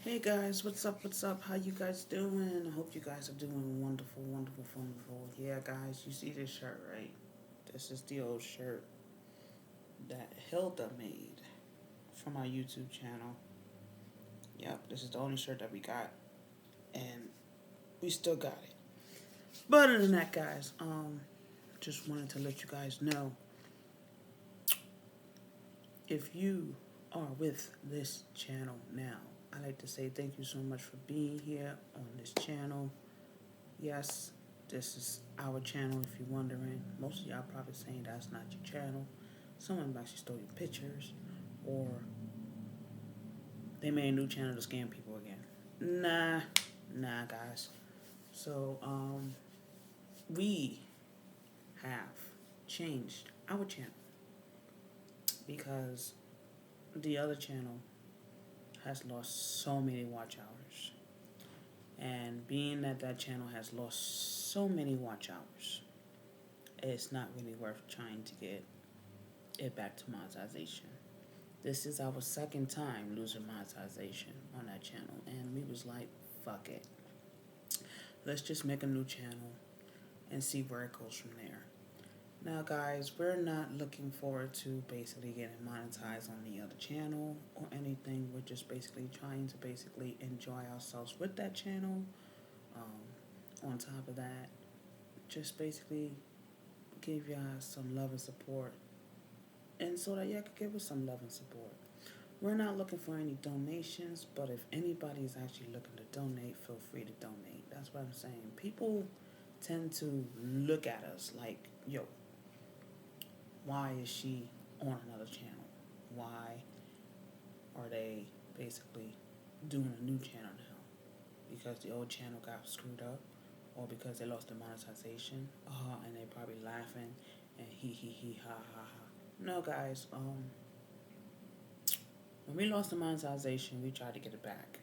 Hey guys, what's up? What's up? How you guys doing? I hope you guys are doing wonderful, wonderful, wonderful. Yeah, guys, you see this shirt, right? This is the old shirt that Hilda made from our YouTube channel. Yep, this is the only shirt that we got, and we still got it. But other than that, guys, just wanted to let you guys know if you are with this channel now, I like to say thank you so much for being here on this channel. Yes, this is our channel if you're wondering. Most of y'all probably saying that's not your channel. Someone actually stole your pictures, or they made a new channel to scam people again. Nah, guys. So, we have changed our channel because the other channel has lost so many watch hours. And being that that channel has lost so many watch hours, it's not really worth trying to get it back to monetization. This is our second time losing monetization on that channel, and we was like, fuck it. Let's just make a new channel and see where it goes from there. Now, guys, we're not looking forward to basically getting monetized on the other channel or anything. We're just basically trying to basically enjoy ourselves with that channel. On top of that, just basically give y'all some love and support, and so that y'all could give us some love and support. We're not looking for any donations, but if anybody is actually looking to donate, feel free to donate. That's what I'm saying. People tend to look at us like, yo, why is she on another channel? Why are they basically doing a new channel now? Because the old channel got screwed up, or because they lost the monetization, and they probably laughing and he ha ha ha. No, guys, when we lost the monetization, we tried to get it back.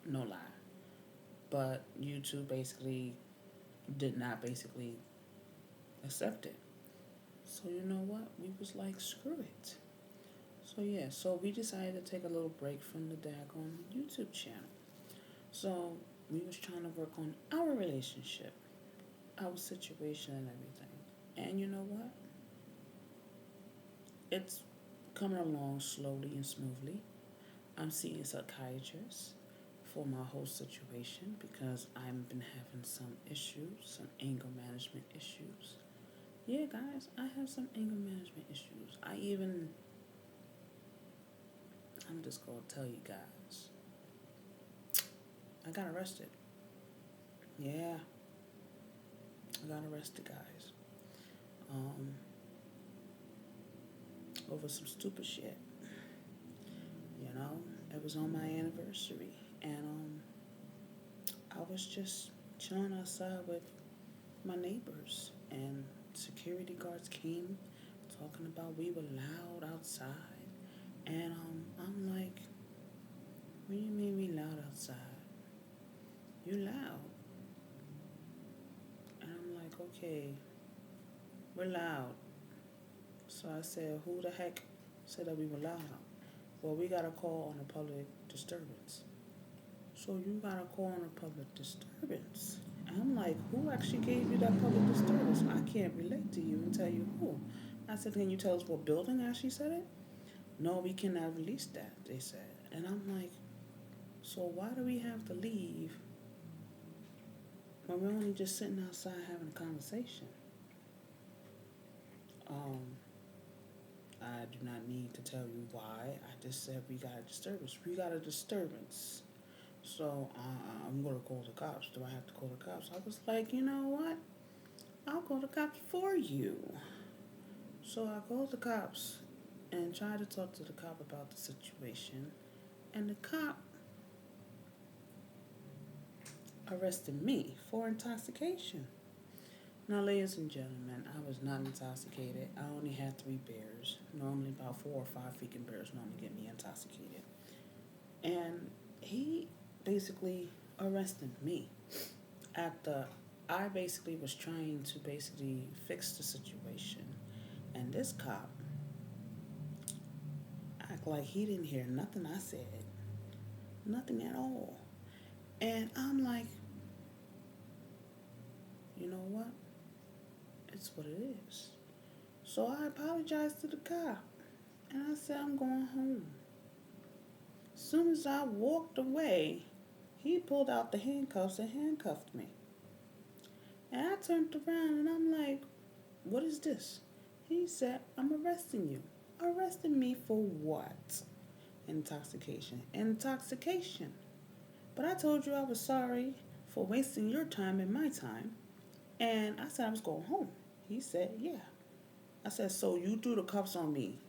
No lie. But YouTube basically did not basically accept it. So you know what? We was like, screw it. So yeah, so we decided to take a little break from the daggone YouTube channel. So we was trying to work on our relationship, our situation and everything. And you know what? It's coming along slowly and smoothly. I'm seeing a psychiatrist for my whole situation because I've been having some issues, some anger management issues. Yeah, guys, I have some anger management issues. I'm just gonna tell you guys, I got arrested. Yeah, I got arrested, guys. Um, over some stupid shit. You know, it was on my anniversary, and I was just chilling outside with my neighbors, and security guards came talking about we were loud outside, and I'm like, what do you mean we loud outside? You loud. And I'm like, okay, we're loud. So I said, who the heck said that we were loud? Well, we got a call on a public disturbance. So you got a call on a public disturbance. And I'm like, who actually gave you that public disturbance? I can't relate to you and tell you who. I said, can you tell us what building actually said it? No, we cannot release that, they said. And I'm like, so why do we have to leave when we're only just sitting outside having a conversation? I do not need to tell you why. I just said we got a disturbance. We got a disturbance. So I'm going to call the cops. Do I have to call the cops? I was like, you know what? I'll call the cops for you. So I called the cops and tried to talk to the cop about the situation. And the cop arrested me for intoxication. Now, ladies and gentlemen, I was not intoxicated. I only had 3 beers. Normally, about 4 or 5 freaking beers normally get me intoxicated. And he basically arrested me after I basically was trying to basically fix the situation. And this cop act like he didn't hear nothing I said. Nothing at all. And I'm like, you know what? It's what it is. So I apologized to the cop. And I said, I'm going home. As soon as I walked away, he pulled out the handcuffs and handcuffed me. And I turned around and I'm like, what is this? He said, I'm arresting you. Arresting me for what? Intoxication. Intoxication. But I told you I was sorry for wasting your time and my time. And I said I was going home. He said, yeah. I said, so you threw the cuffs on me,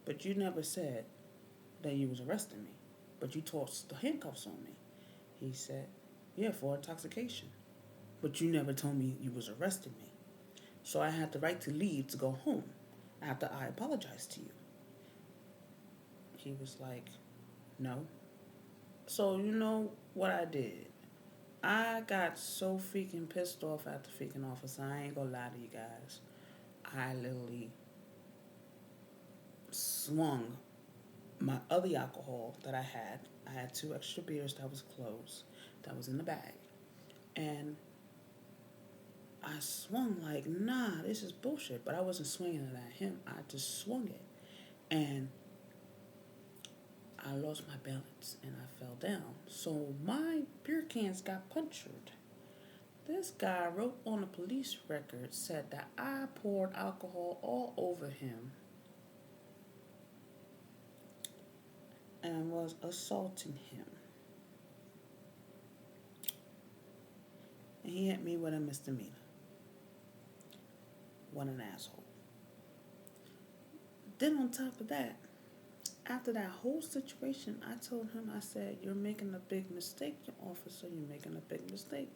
but you never said that you was arresting me. But you tossed the handcuffs on me. He said, yeah, for intoxication. But you never told me you was arresting me. So I had the right to leave to go home after I apologized to you. He was like, no. So you know what I did? I got so freaking pissed off at the freaking officer. I ain't gonna lie to you guys. I literally swung my other alcohol that I had. I had 2 extra beers that was closed, that was in the bag. And I swung like, nah, this is bullshit. But I wasn't swinging it at him. I just swung it. And I lost my balance and I fell down. So my beer cans got punctured. This guy wrote on a police record, said that I poured alcohol all over him and was assaulting him. And he hit me with a misdemeanor. What an asshole. Then on top of that, after that whole situation, I told him, I said, you're making a big mistake, officer. You're making a big mistake.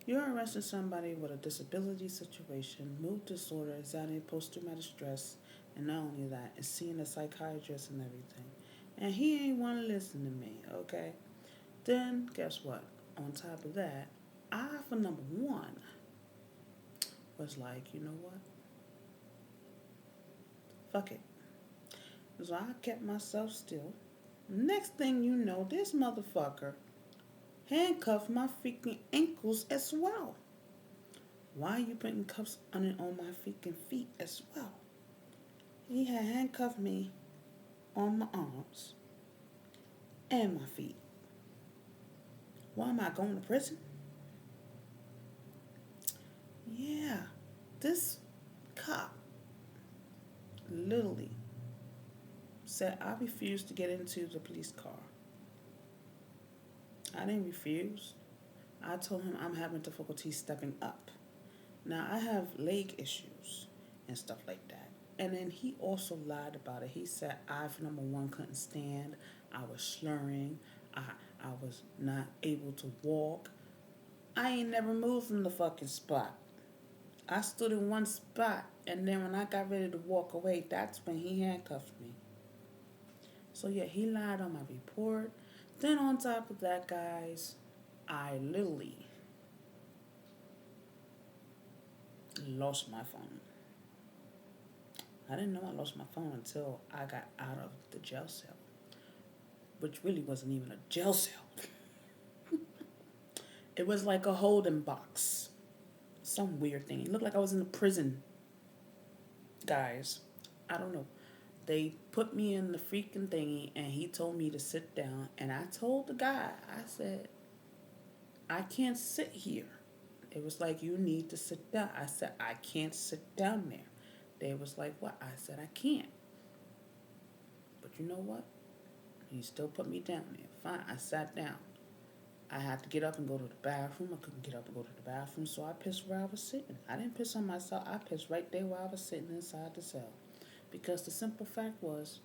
You're arresting somebody with a disability situation, mood disorder, anxiety, post-traumatic stress, and not only that, is seeing a psychiatrist and everything. And he ain't want to listen to me, okay? Then, guess what? On top of that, I, for number one, was like, you know what? Fuck it. So I kept myself still. Next thing you know, this motherfucker handcuffed my freaking ankles as well. Why are you putting cuffs on my freaking feet as well? He had handcuffed me on my arms and my feet. Why am I going to prison? Yeah, this cop literally said I refused to get into the police car. I didn't refuse. I told him I'm having difficulty stepping up. Now, I have leg issues and stuff like that. And then he also lied about it. He said I, for number one, couldn't stand. I was slurring. I was not able to walk. I ain't never moved from the fucking spot. I stood in one spot, and then when I got ready to walk away, that's when he handcuffed me. So yeah, he lied on my report. Then on top of that, guys, I literally lost my phone. I didn't know I lost my phone until I got out of the jail cell, which really wasn't even a jail cell. It was like a holding box. Some weird thing. It looked like I was in a prison. Guys, I don't know. They put me in the freaking thingy and he told me to sit down. And I told the guy, I said, I can't sit here. It was like, you need to sit down. I said, I can't sit down there. They was like, what? I said, I can't. But you know what? He still put me down there. Fine, I sat down. I had to get up and go to the bathroom. I couldn't get up and go to the bathroom, so I pissed where I was sitting. I didn't piss on myself. I pissed right there where I was sitting inside the cell. Because the simple fact was,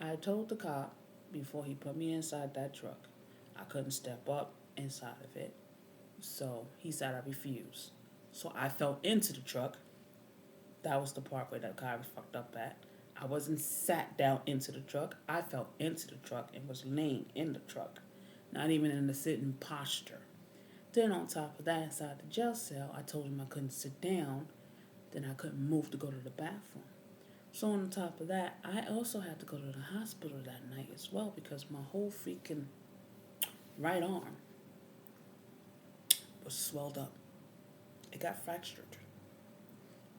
I told the cop before he put me inside that truck, I couldn't step up inside of it. So he said I refused. So I fell into the truck. That was the part where that guy was fucked up at. I wasn't sat down into the truck. I fell into the truck and was laying in the truck. Not even in the sitting posture. Then on top of that, inside the jail cell, I told him I couldn't sit down. Then I couldn't move to go to the bathroom. So on top of that, I also had to go to the hospital that night as well because my whole freaking right arm was swelled up. It got fractured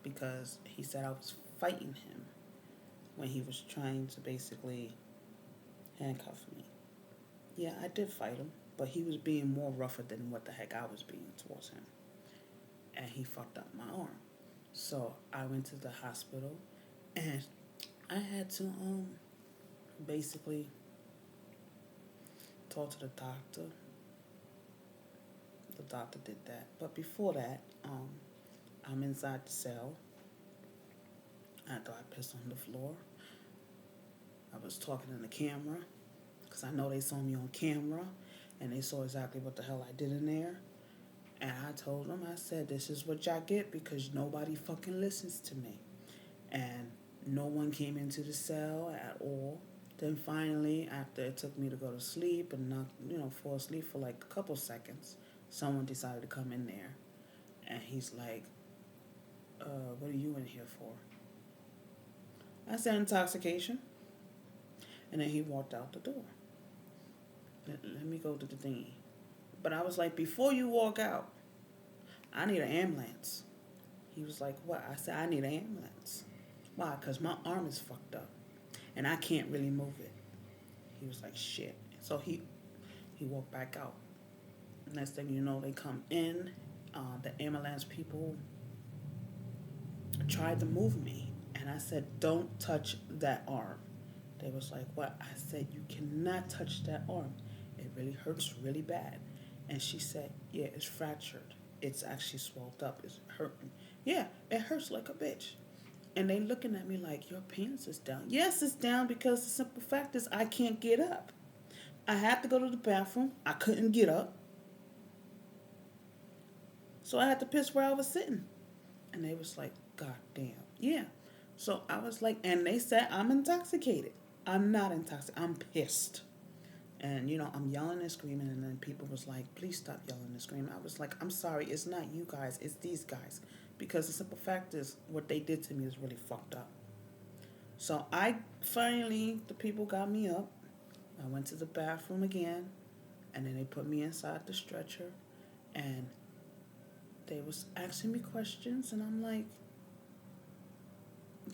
because he said I was fighting him when he was trying to basically handcuff me. Yeah, I did fight him, but he was being more rougher than what the heck I was being towards him. And he fucked up my arm. So I went to the hospital and I had to basically talk to the doctor. The doctor did that. But before that, I'm inside the cell. After I pissed on the floor, I was talking in the camera because I know they saw me on camera and they saw exactly what the hell I did in there. And I told them, I said, this is what y'all get because nobody fucking listens to me. And no one came into the cell at all. Then finally, after it took me to go to sleep and not, fall asleep for like a couple seconds, someone decided to come in there. And he's like, what are you in here for? I said intoxication. And then he walked out the door. Let me go to the thingy. But I was like, before you walk out, I need an ambulance. He was like, what? I said, I need an ambulance. Why? Because my arm is fucked up. And I can't really move it. He was like, shit. So he walked back out. Next thing you know, they come in. The ambulance people tried to move me. And I said, don't touch that arm. They was like, what? I said, you cannot touch that arm. It really hurts really bad. And she said, yeah, it's fractured. It's actually swelled up. It's hurting. Yeah, it hurts like a bitch. And they looking at me like, your pants is down. Yes, it's down because the simple fact is I can't get up. I had to go to the bathroom. I couldn't get up. So I had to piss where I was sitting. And they was like, God damn. Yeah. So I was like, and they said I'm intoxicated. I'm not intoxicated. I'm pissed. And, I'm yelling and screaming. And then people was like, please stop yelling and screaming. I was like, I'm sorry. It's not you guys. It's these guys. Because the simple fact is what they did to me is really fucked up. So the people got me up. I went to the bathroom again. And then they put me inside the stretcher. And they was asking me questions. And I'm like,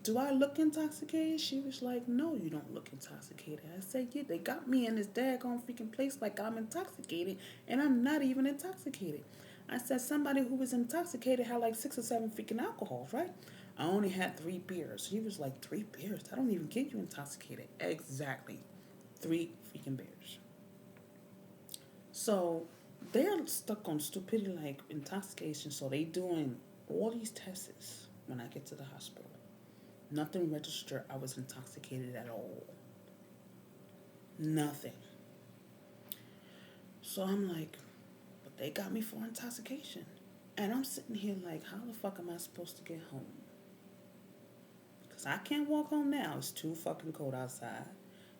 do I look intoxicated? She was like, no, you don't look intoxicated. I said, yeah, they got me in this daggone freaking place like I'm intoxicated, and I'm not even intoxicated. I said, somebody who was intoxicated had like 6 or 7 freaking alcohols, right? I only had 3 beers. She was like, 3 beers? I don't even get you intoxicated. Exactly. 3 freaking beers. So they're stuck on stupidity like intoxication, so they doing all these tests when I get to the hospital. Nothing registered I was intoxicated at all. Nothing. So I'm like, but they got me for intoxication. And I'm sitting here like, how the fuck am I supposed to get home? Because I can't walk home now. It's too fucking cold outside.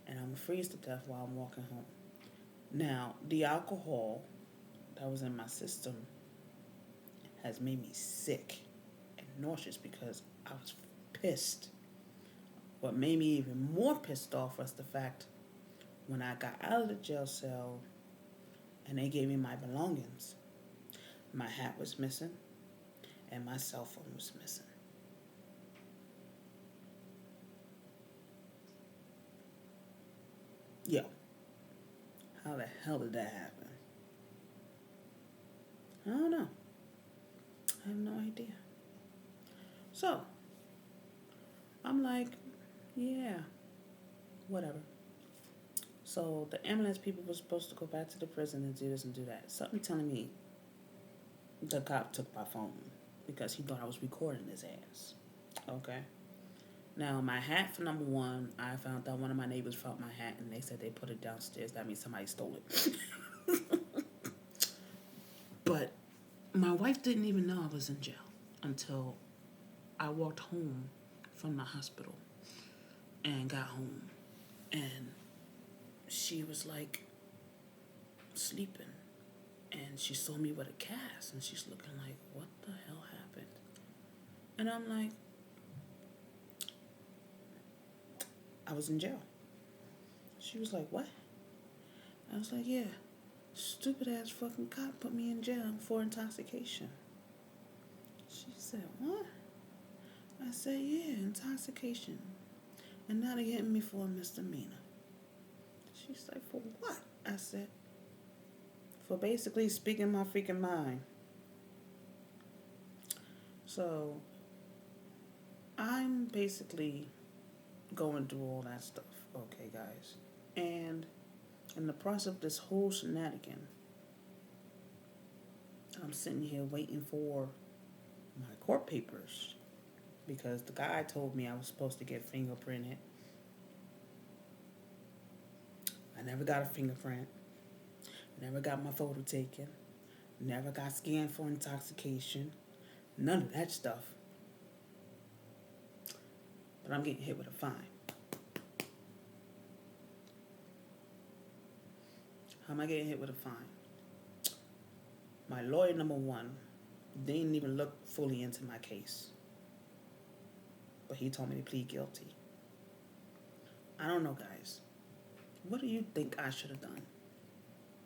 And I'm freeze to death while I'm walking home. Now, the alcohol that was in my system has made me sick and nauseous because I was pissed. What made me even more pissed off was the fact when I got out of the jail cell and they gave me my belongings, my hat was missing and my cell phone was missing. Yo, how the hell did that happen? I don't know. I have no idea. So, I'm like, yeah, whatever. So the ambulance people were supposed to go back to the prison and do this and do that. Something telling me the cop took my phone because he thought I was recording his ass. Okay. Now, my hat, for number one, I found out one of my neighbors found my hat and they said they put it downstairs. That means somebody stole it. But my wife didn't even know I was in jail until I walked home from the hospital and got home. And she was like sleeping. And she saw me with a cast. And she's looking like, what the hell happened? And I'm like, I was in jail. She was like, what? I was like, yeah. Stupid ass fucking cop put me in jail for intoxication. She said, what? I said, yeah, intoxication. And now they're hitting me for a misdemeanor. She's like, for what? I said, for basically speaking my freaking mind. So, I'm basically going through all that stuff, okay, guys? And in the process of this whole shenanigan, I'm sitting here waiting for my court papers because the guy told me I was supposed to get fingerprinted. I never got a fingerprint. Never got my photo taken. Never got scanned for intoxication. None of that stuff. But I'm getting hit with a fine. How am I getting hit with a fine? My lawyer number one didn't even look fully into my case. But he told me to plead guilty. I don't know, guys. What do you think I should have done?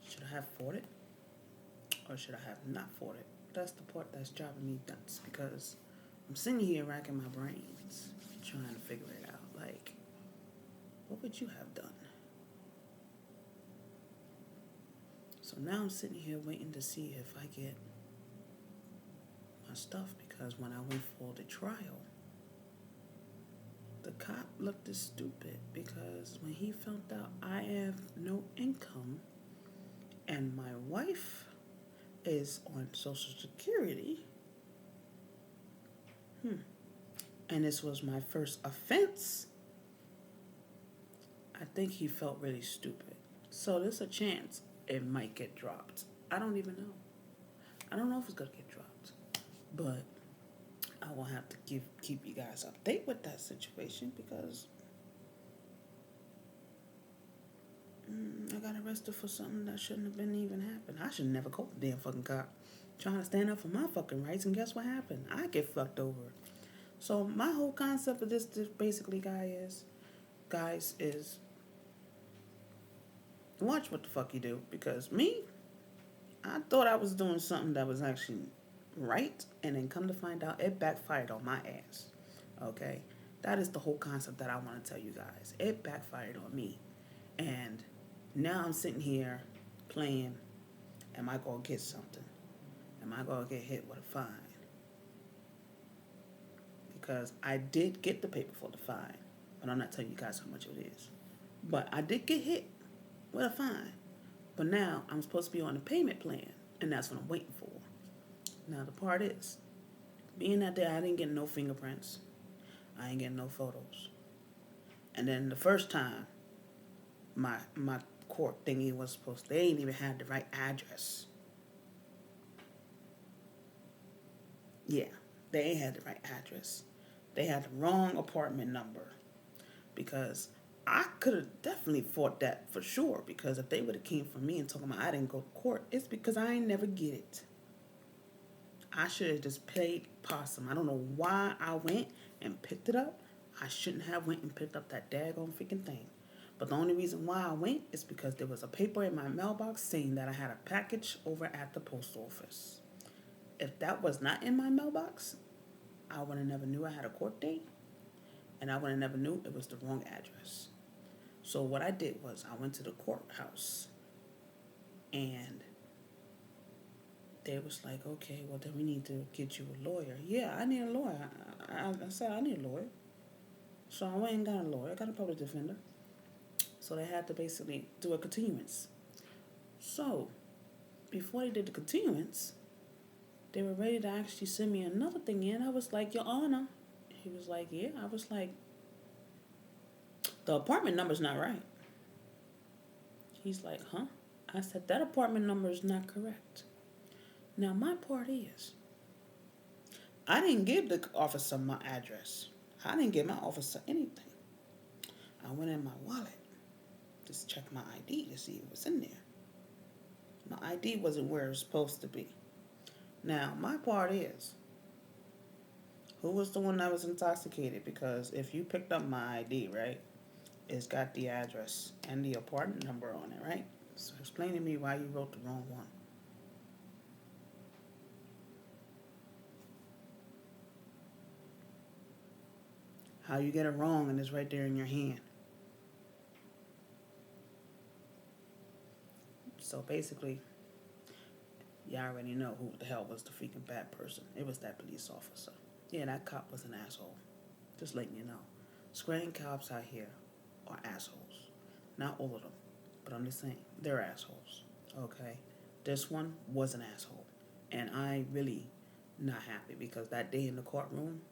Should I have fought it? Or should I have not fought it? That's the part that's driving me nuts because I'm sitting here racking my brains trying to figure it out. Like, what would you have done? So now I'm sitting here waiting to see if I get my stuff because when I went for the trial, the cop looked as stupid because when he found out I have no income and my wife is on Social Security, and this was my first offense, I think he felt really stupid. So there's a chance it might get dropped. I don't even know. I don't know if it's going to get dropped. But I will have to keep you guys update with that situation because I got arrested for something that shouldn't have been even happened. I should never call the damn fucking cop trying to stand up for my fucking rights, and guess what happened? I get fucked over. So my whole concept of this basically, guys, is watch what the fuck you do. Because me, I thought I was doing something that was actually right, and then come to find out it backfired on my ass. Okay? That is the whole concept that I want to tell you guys. It backfired on me. And now I'm sitting here playing, am I going to get something? Am I going to get hit with a fine? Because I did get the paper for the fine, but I'm not telling you guys how much it is. But I did get hit with a fine. But now I'm supposed to be on a payment plan, and that's what I'm waiting for. Now the part is, being that day I didn't get no fingerprints, I ain't getting no photos. And then the first time, my court thingy was supposed to, they ain't even had the right address. Yeah, they ain't had the right address. They had the wrong apartment number. Because I could have definitely fought that for sure. Because if they would have came for me and told me I didn't go to court, it's because I ain't never get it. I should have just played possum. I don't know why I went and picked it up. I shouldn't have went and picked up that daggone freaking thing. But the only reason why I went is because there was a paper in my mailbox saying that I had a package over at the post office. If that was not in my mailbox, I would have never knew I had a court date. And I would have never knew it was the wrong address. So what I did was I went to the courthouse. And they was like, okay, well, then we need to get you a lawyer. Yeah, I need a lawyer. I said I need a lawyer. So I went and got a lawyer. I got a public defender. So they had to basically do a continuance. So before they did the continuance, they were ready to actually send me another thing in. I was like, Your Honor. He was like, yeah. I was like, the apartment number's not right. He's like, huh? I said, that apartment number is not correct. Now, my part is, I didn't give the officer my address. I didn't give my officer anything. I went in my wallet, just checked my ID to see what's in there. My ID wasn't where it was supposed to be. Now, my part is, who was the one that was intoxicated? Because if you picked up my ID, right, It's got the address and the apartment number on it, right? So explain to me why you wrote the wrong one. How you get it wrong and it's right there in your hand. So basically, you already know who the hell was the freaking bad person. It was that police officer. Yeah, that cop was an asshole. Just letting you know. Scranton cops out here are assholes. Not all of them, but I'm just saying, they're assholes. Okay? This one was an asshole. And I really not happy because that day in the courtroom,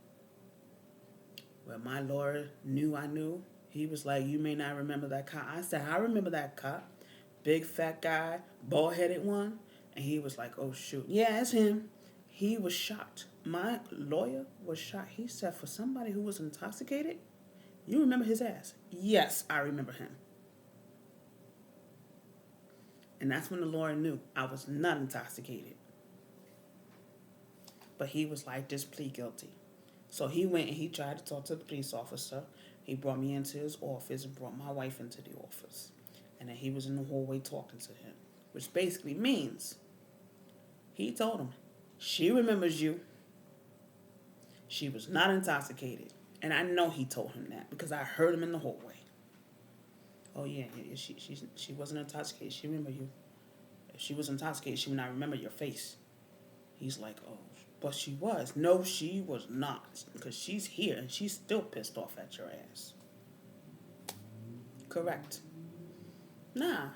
where my lawyer knew I knew, he was like, you may not remember that cop. I said, I remember that cop. Big fat guy, bald-headed one. And he was like, oh, shoot. Yeah, it's him. He was shocked. My lawyer was shocked. He said, for somebody who was intoxicated, you remember his ass? Yes, I remember him. And that's when the lawyer knew I was not intoxicated. But he was like, just plead guilty. So he went and he tried to talk to the police officer. He brought me into his office and brought my wife into the office. And then he was in the hallway talking to him, which basically means he told him, she remembers you. She was not intoxicated. And I know he told him that because I heard him in the hallway. Oh, yeah, she wasn't intoxicated. She remembered you. If she was intoxicated, she would not remember your face. He's like, oh, but she was. No, she was not. Because she's here and she's still pissed off at your ass. Correct. Nah.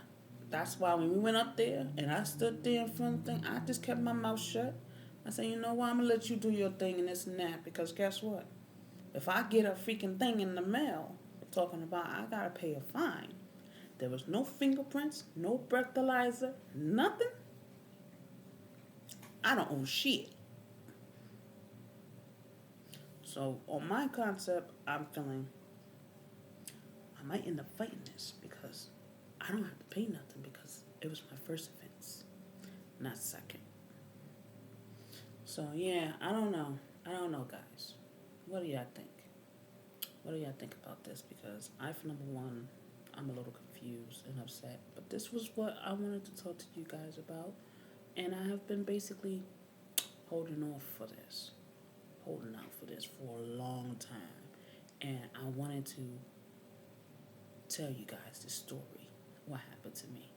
That's why when we went up there and I stood there in front of the thing, I just kept my mouth shut. I said, you know what, I'm going to let you do your thing and this and that. Because guess what? If I get a freaking thing in the mail talking about I got to pay a fine, there was no fingerprints, no breathalyzer, nothing. I don't owe shit. So on my concept, I'm feeling I might end up fighting this because I don't have to pay nothing because it was my first offense, not second. So yeah, I don't know. Guys. What do y'all think? What do y'all think about this? Because I, for number one, I'm a little confused and upset. But this was what I wanted to talk to you guys about. And I have been basically holding out for this for a long time. And I wanted to tell you guys this story, what happened to me,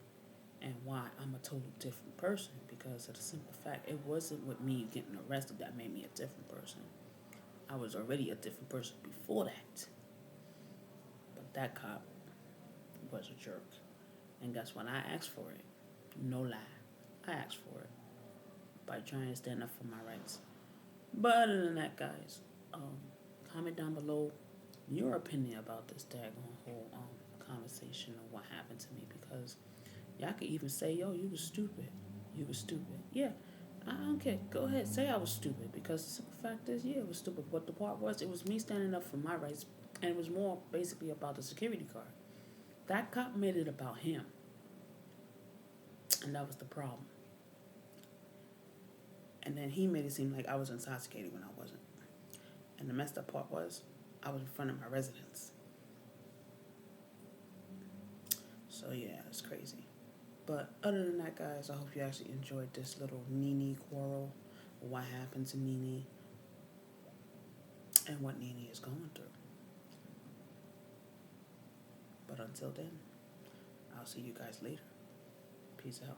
and why I'm a total different person. Because of the simple fact, it wasn't with me getting arrested that made me a different person. I was already a different person before that. But that cop was a jerk. And guess what? I asked for it. No lie. I asked for it by trying to stand up for my rights. But other than that, guys, comment down below your opinion about this daggone whole conversation of what happened to me. Because y'all could even say, yo, you was stupid. You was stupid. Yeah. I don't care. Go ahead. Say I was stupid. Because the simple fact is, yeah, it was stupid. But the part was, it was me standing up for my rights. And it was more basically about the security guard. That cop made it about him. And that was the problem. And then he made it seem like I was intoxicated when I wasn't. And the messed up part was, I was in front of my residence. So yeah, it's crazy. But other than that, guys, I hope you actually enjoyed this little Nene quarrel, what happened to Nene, and what Nene is going through. But until then, I'll see you guys later. Peace out.